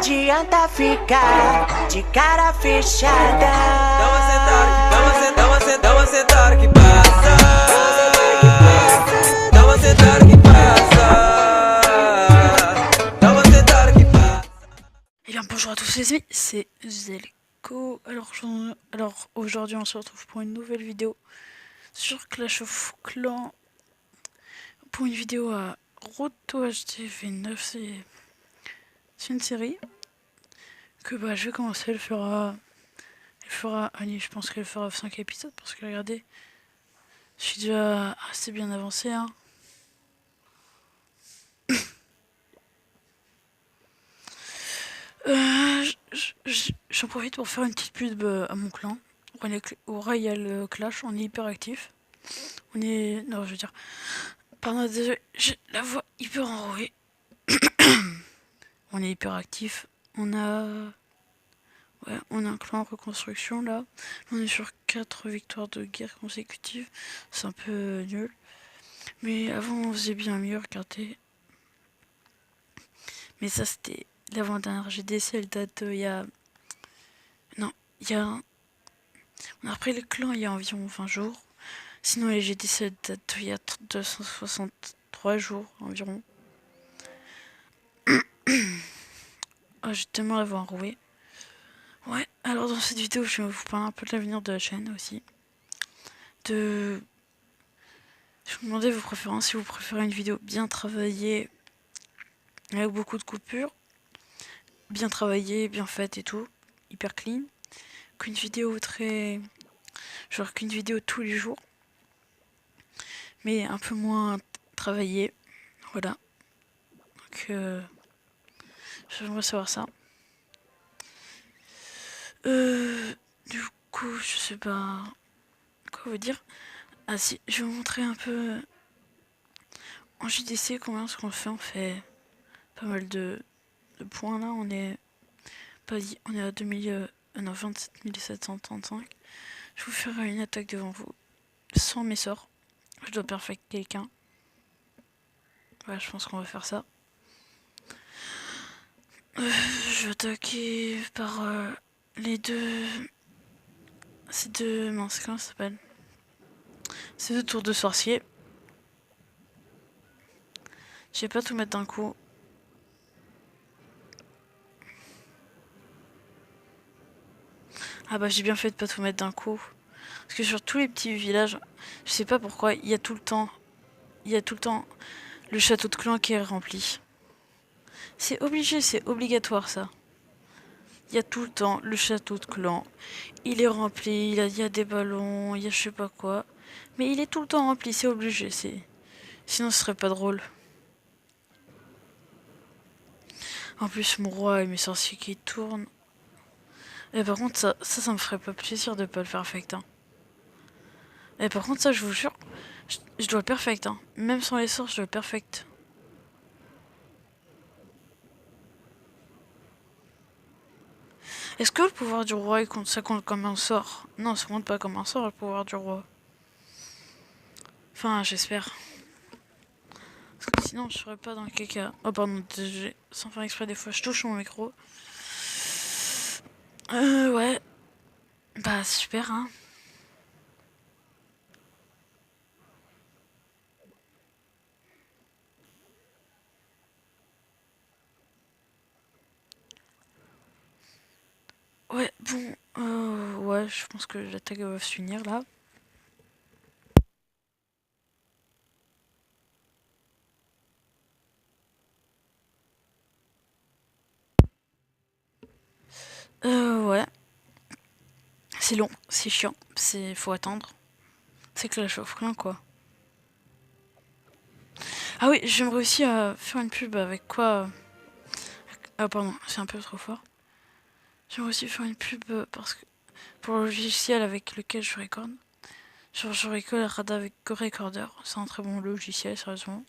adianta ficar de cara fechada. Dá uma sentada, dá uma sentada que passa. Dá uma sentada que passa. Dá uma sentada que passa. Eh bien bonjour à tous les amis, c'est Zelko. Alors aujourd'hui on se retrouve pour une nouvelle vidéo sur Clash of Clans. Pour une vidéo à Roto HTV9, c'est une série que je vais commencer. Allez, je pense qu'elle fera 5 épisodes parce que regardez, je suis déjà assez bien avancé hein. J'en profite pour faire une petite pub à mon clan. Au Royal Clash, on est hyper actif. Non, je veux dire. Pardon, désolé, j'ai la voix hyper enrouée. On est hyper actif. On a un clan en reconstruction là. On est sur 4 victoires de guerre consécutives. C'est un peu nul. Mais avant, on faisait bien mieux, regardez. Mais ça, c'était l'avant-dernière GDC. Elle date il y a. Non, il y a. On a repris le clan il y a environ 20 jours. Sinon, les GDC datent il y a 263 jours environ. Oh, j'ai tellement la voix enrouée. Ouais, alors dans cette vidéo, je vais vous parler un peu de l'avenir de la chaîne aussi. Je vous demandais vos préférences, si vous préférez une vidéo bien travaillée, avec beaucoup de coupures, bien travaillée, bien faite et tout, hyper clean, qu'une vidéo qu'une vidéo tous les jours, mais un peu moins travaillée, voilà. Donc, j'aimerais savoir ça. Du coup, je sais pas quoi vous dire. Ah si, je vais vous montrer un peu en JDC combien ce qu'on fait. On fait pas mal de points là. On est à 27 735. Je vous ferai une attaque devant vous sans mes sorts. Je dois perfect quelqu'un. Voilà, je pense qu'on va faire ça. Je vais attaquer par les deux. Ces deux. Mince, comment ça s'appelle? Ces deux tours de sorcier. Je vais pas tout mettre d'un coup. Ah bah j'ai bien fait de pas tout mettre d'un coup. Parce que sur tous les petits villages, je sais pas pourquoi, il y a tout le temps le château de clan qui est rempli. C'est obligé, c'est obligatoire ça. Il y a tout le temps le château de clan. Il est rempli, il y a des ballons, il y a je sais pas quoi. Mais il est tout le temps rempli, c'est obligé. Sinon ce serait pas drôle. En plus mon roi et mes sorciers qui tournent. Et par contre ça me ferait pas plaisir de pas le perfect hein. Et par contre ça je vous jure, je dois le perfect hein. Même sans les sorts je dois le perfect. Est-ce que le pouvoir du roi ça compte comme un sort? Non, ça compte pas comme un sort le pouvoir du roi. Enfin, j'espère. Parce que sinon, je serais pas dans le caca. Oh, pardon, sans faire exprès, des fois, je touche mon micro. Ouais. Bah, super, hein. Ouais, bon, ouais, je pense que l'attaque va se finir là. Ouais. C'est long, c'est chiant, faut attendre. C'est Clash of Clans, quoi. Ah oui, j'aimerais aussi faire une pub avec quoi. Ah, pardon, c'est un peu trop fort. J'aimerais aussi faire une pub parce que pour le logiciel avec lequel je recorde. Genre, je recorde avec GoRecorder. C'est un très bon logiciel, sérieusement.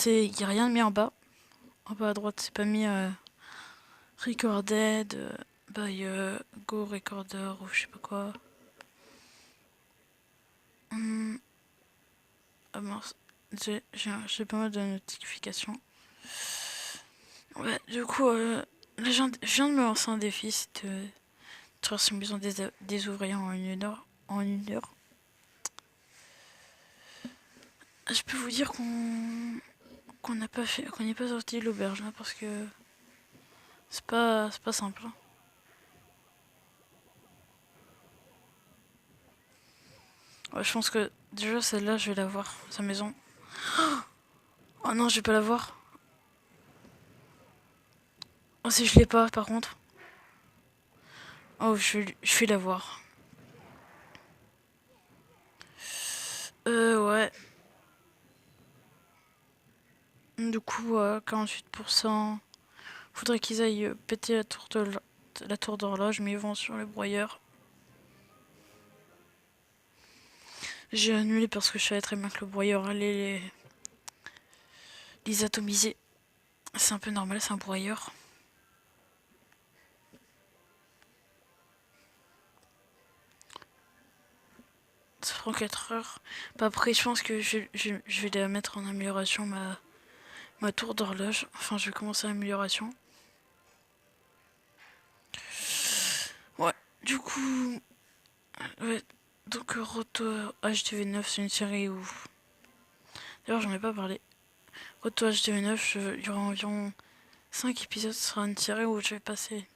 Il n'y a rien de mis en bas. En bas à droite, c'est pas mis Recorded by GoRecorder ou je sais pas quoi. Ah mince, j'ai pas mal de notifications. Ouais, du coup, Là, je viens de me lancer un défi, c'est de traverser une maison des ouvriers en 1 heure. En 1 heure. Je peux vous dire qu'on n'a pas fait, qu'on n'est pas sorti de l'auberge là parce que c'est pas simple. Hein. Ouais, je pense que déjà celle-là, je vais la voir, sa maison. Oh non, je vais pas la voir. Oh si je l'ai pas, par contre. Oh, je vais la voir. Ouais. Du coup, 48%. Faudrait qu'ils aillent péter la tour d'horloge, mais ils vont sur le broyeur. J'ai annulé parce que je savais très bien que le broyeur allait les atomiser. C'est un peu normal, c'est un broyeur. Ça prend 4 heures. Bah après, je pense que je vais la mettre en amélioration, ma tour d'horloge. Enfin, je vais commencer l'amélioration. Ouais, du coup... Ouais, donc Roto HDV9, c'est une série où... D'ailleurs, j'en ai pas parlé. Roto HDV9, il y aura environ 5 épisodes. Ce sera une série où je vais passer...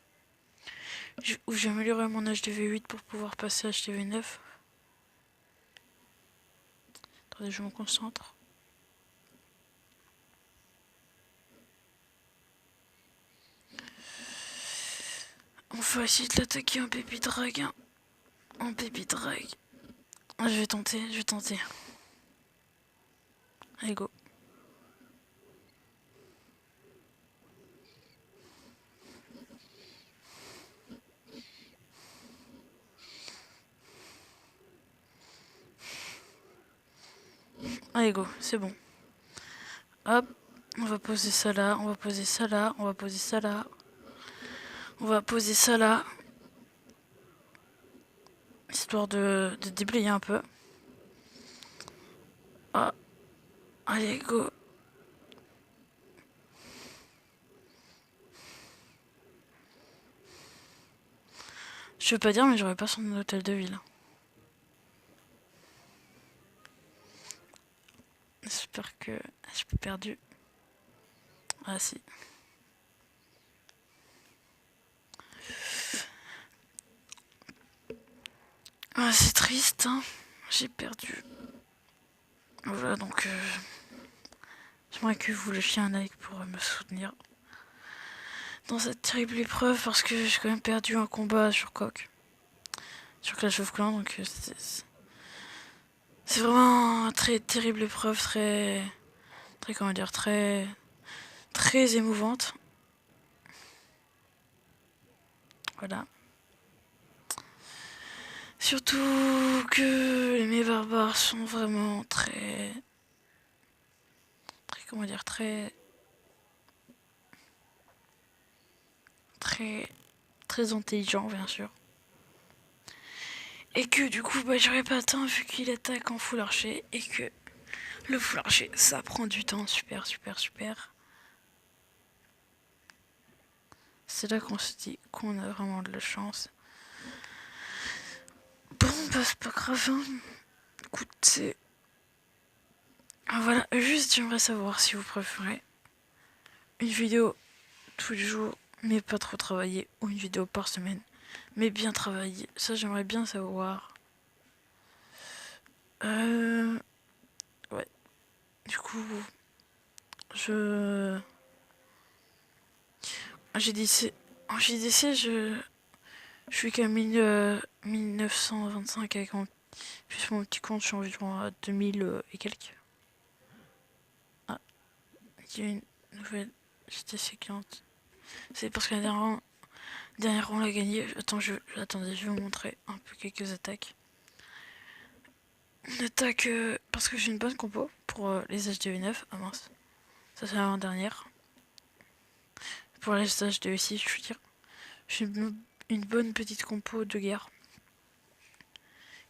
Où j'ai amélioré mon HDV8 pour pouvoir passer HDV9. Attendez, je me concentre. On va essayer de l'attaquer en baby drag. Hein. En baby drag. Je vais tenter, je vais tenter. Allez, go. Allez, go, c'est bon. Hop, on va poser ça là, on va poser ça là, on va poser ça là. On va poser ça là. Histoire de déblayer un peu. Ah, allez, go. Je veux pas dire, mais j'aurais pas son hôtel de ville. J'espère que je suis pas perdu. Ah si. Ah, c'est triste, hein. J'ai perdu. Voilà, donc j'aimerais que vous lâchiez un like pour me soutenir dans cette terrible épreuve parce que j'ai quand même perdu un combat sur Coq. Sur Clash of Clans, donc c'est vraiment une très terrible épreuve, très comment dire, très émouvante. Voilà. Surtout que les barbares sont vraiment très comment dire, très intelligents, bien sûr. Et que du coup, bah, j'aurais pas le temps vu qu'il attaque en full archer et que le full archer, ça prend du temps. Super, super, super. C'est là qu'on se dit qu'on a vraiment de la chance. Bon, bah, c'est pas grave. Hein. Écoute, c'est... Ah, voilà, juste j'aimerais savoir si vous préférez une vidéo tous les jours, mais pas trop travaillée, ou une vidéo par semaine, mais bien travaillée. Ça, j'aimerais bien savoir. Ouais. Du coup, je... En GDC, je suis qu'à 1925 avec plus mon petit compte, je suis environ à 2000 et quelques. Ah, il y a une nouvelle GDC cliente. C'est parce que la dernière on l'a gagné. Attendez, je vais vous montrer un peu quelques attaques. Une attaque parce que j'ai une bonne compo pour les HDV9. Ah mince, ça c'est l'avant-dernière. Pour les HDV6, je veux dire. J'ai une bonne petite compo de guerre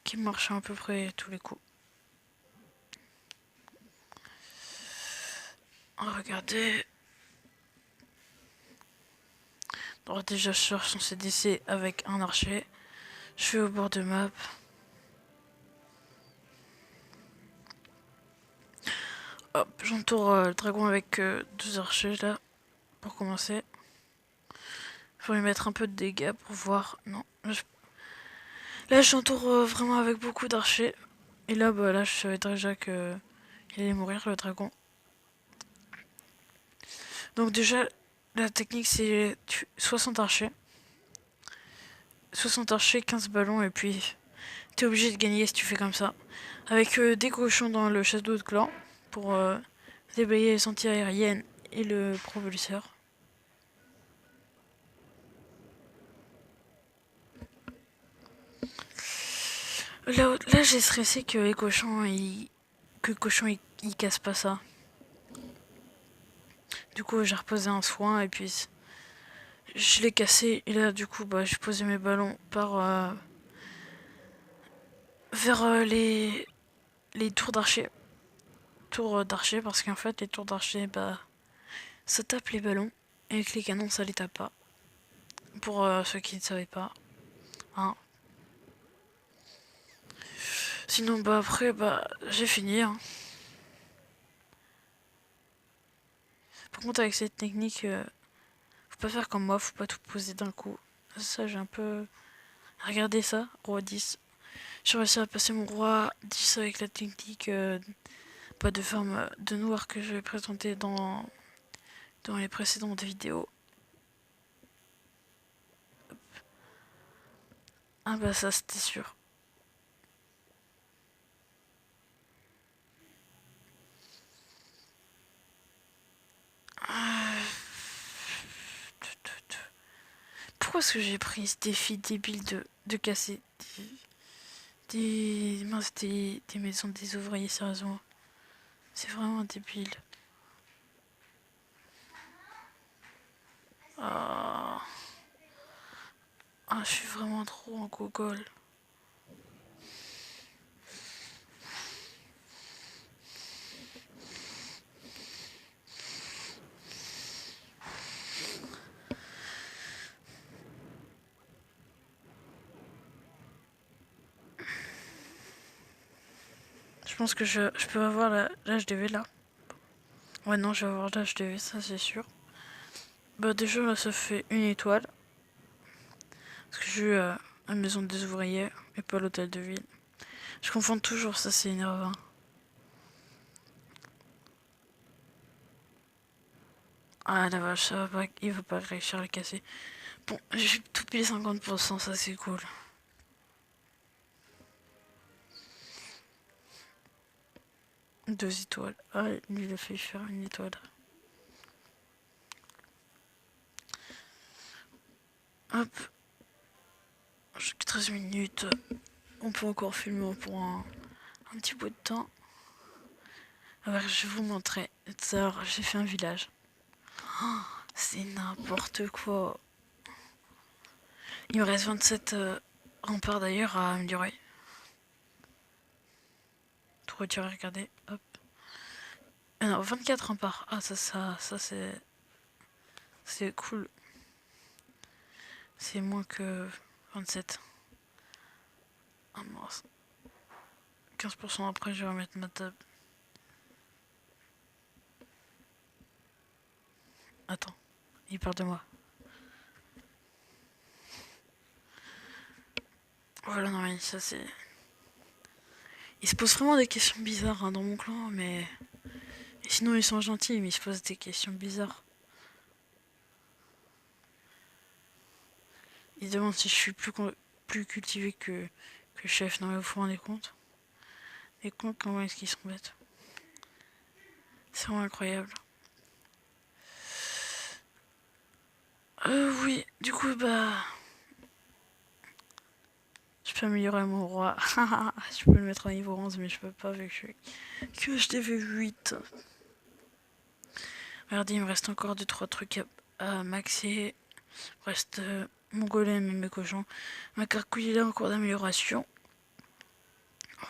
qui marche à peu près tous les coups. Regardez. Alors déjà je cherche son CDC avec un archer. Je suis au bord de map. Hop, j'entoure le dragon avec 2 archers là, pour commencer. Faut lui mettre un peu de dégâts pour voir. Non, là j'entoure vraiment avec beaucoup d'archers. Et là, bah là je savais déjà que il allait mourir le dragon. Donc déjà, la technique c'est 60 archers. 60 archers, 15 ballons et puis t'es obligé de gagner si tu fais comme ça. Avec des cochons dans le château de clan pour déblayer les sentiers aériennes et le propulseur. Là j'ai stressé que les cochons ils cassent pas ça. Du coup j'ai reposé un soin et puis je l'ai cassé et là du coup bah j'ai posé mes ballons vers les tours d'archer. Tours d'archer parce qu'en fait les tours d'archer bah ça tape les ballons et avec les canons ça les tape pas. Pour ceux qui ne savaient pas. Hein. Sinon bah après bah j'ai fini. Hein. Par contre avec cette technique faut pas faire comme moi, faut pas tout poser d'un coup. Ça j'ai un peu... Regardez ça, roi 10. J'ai réussi à passer mon roi 10 avec la technique pas de forme de noir que je vais présenter dans les précédentes vidéos. Ah bah ça c'était sûr. Pourquoi est-ce que j'ai pris ce défi débile de casser des maisons des ouvriers, sérieusement? C'est vraiment débile. Ah, je suis vraiment trop en gogol. Je pense que je peux avoir l'HDV là. Ouais, non, je vais avoir l'HDV, ça c'est sûr. Bah, déjà là, ça fait une étoile. Parce que j'ai eu la maison des ouvriers et pas l'hôtel de ville. Je confonds toujours, ça c'est énervant. Ah la vache, ça va pas, il va pas réussir à le casser. Bon, j'ai tout pile 50%, ça c'est cool. Deux étoiles. Ah, lui il a fait faire une étoile. Hop. J'ai que 13 minutes. On peut encore filmer pour un petit bout de temps. Alors je vais vous montrer. Tout à l'heure, j'ai fait un village. Oh, c'est n'importe quoi. Il me reste 27 remparts d'ailleurs à améliorer. Tout retirer, regardez. Hop. Non, 24 remparts. Ah, ça c'est cool. C'est moins que 27. Ah mince. 15% après, je vais remettre ma table. Attends, il parle de moi. Voilà, non mais ça c'est... Ils se posent vraiment des questions bizarres hein, dans mon clan, mais... Et sinon ils sont gentils, mais ils se posent des questions bizarres. Ils demandent si je suis plus cultivé que chef. Non mais vous vous rendez compte? Les cons, comment est-ce qu'ils sont bêtes? C'est vraiment incroyable. Oui, du coup, bah... Je peux améliorer mon roi. Je peux le mettre à niveau 11, mais je peux pas vu que je t'ai fait 8. Regardez, il me reste encore 2-3 trucs à maxer. Il me reste mon golem et mes cochons. Ma carcouille est en cours d'amélioration.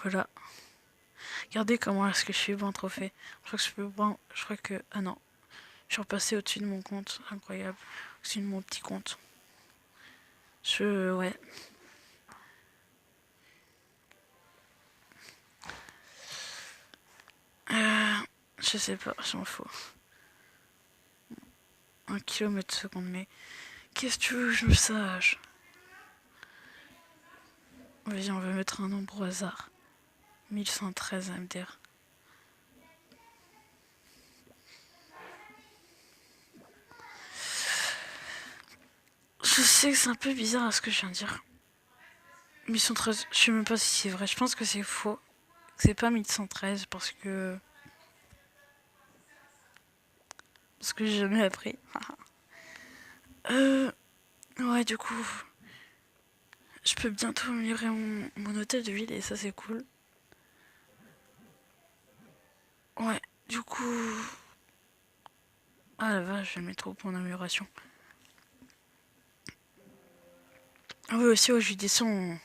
Voilà. Regardez comment est-ce que je suis bon trophée. Je crois que je peux je crois que... Ah non. Je suis repassé au-dessus de mon compte. Incroyable. Au-dessus de mon petit compte. Ouais. Je sais pas, je m'en fous. 1 km seconde, mais qu'est-ce que tu veux que je me sache? Vas-y, on va mettre un nombre au hasard. 1113 MDR. Je sais que c'est un peu bizarre à ce que je viens de dire. 1113, je sais même pas si c'est vrai. Je pense que c'est faux. C'est pas 1113 parce que j'ai jamais appris. Ouais, du coup, je peux bientôt me livrer mon hôtel de ville et ça c'est cool. Ouais, du coup. Ah la vache, j'ai le métro pour amélioration. Ah oui, aussi, je descends.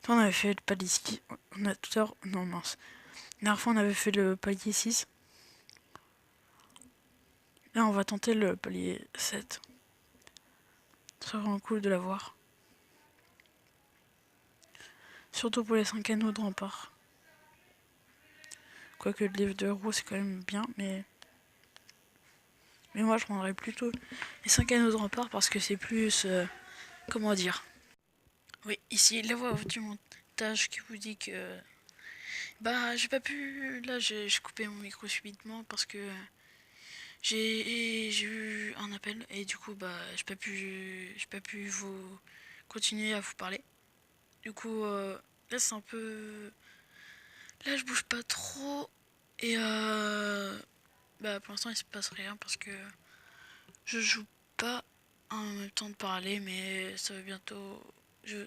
On avait fait le palier 6. On a tout à l'heure. Non, mince. La dernière fois, on avait fait le palier 6. Là, on va tenter le palier 7. C'est vraiment cool de l'avoir. Surtout pour les 5 anneaux de rempart. Quoique le livre de roue, c'est quand même bien, mais moi, je prendrais plutôt les 5 anneaux de rempart parce que c'est plus. Comment dire? Oui, ici, la voix du montage qui vous dit que. Bah, j'ai pas pu. Là, j'ai coupé mon micro subitement parce que j'ai eu un appel et du coup, bah, j'ai pas pu vous continuer à vous parler. Du coup, là, c'est un peu. Là, je bouge pas trop et bah, pour l'instant, il se passe rien parce que je joue pas en même temps de parler, mais ça va bientôt. Je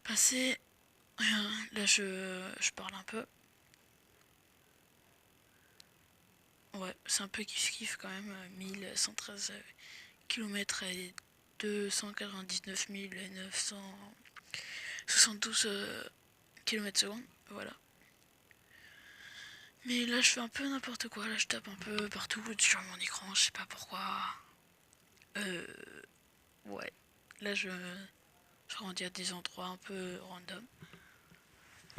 passer. Là, je parle un peu. Ouais, c'est un peu kiff-kiff quand même. 1113 km et 299 972 km secondes. Voilà. Mais là, je fais un peu n'importe quoi. Là, je tape un peu partout sur mon écran. Je sais pas pourquoi. Ouais. Là, je grandis à des endroits un peu random.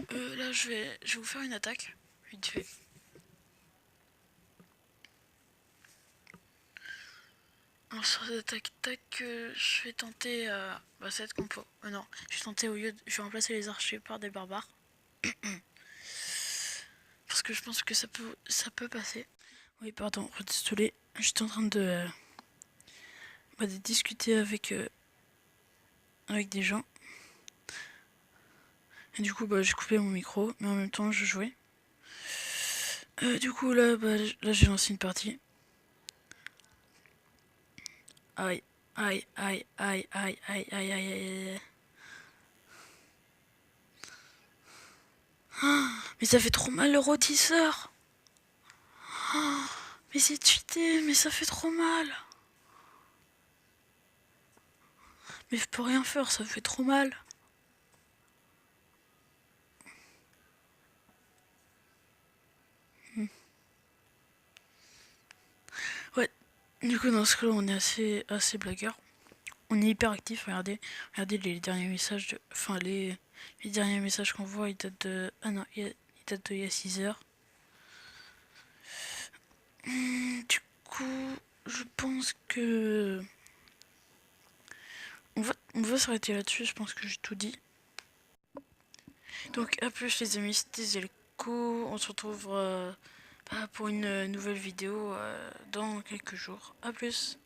Là, je vais vous faire une attaque. Vite fait. Alors sur cette attaque, je vais tenter cette compo. Non, je vais tenter je vais remplacer les archers par des barbares. Parce que je pense que ça peut passer. Oui, pardon, désolé. J'étais en train de discuter avec des gens. Et du coup, j'ai coupé mon micro, mais en même temps, je jouais. Du coup, là, j'ai lancé une partie. Aïe, aïe, aïe, aïe, aïe, aïe, aïe, aïe, aïe. Mais ça fait trop mal le rôtisseur. Mais c'est cheaté, mais ça fait trop mal. Mais je peux rien faire, ça fait trop mal. Ouais, du coup, dans ce cas-là, on est assez blagueur. On est hyper actif, regardez. Regardez les derniers messages. Les derniers messages qu'on voit, ils datent de. Ah non, ils datent d'il y a 6 heures. Du coup, je pense que. On va s'arrêter là-dessus, je pense que j'ai tout dit. Donc, à plus, les amis, c'était Zelko. On se retrouve pour une nouvelle vidéo dans quelques jours. À plus.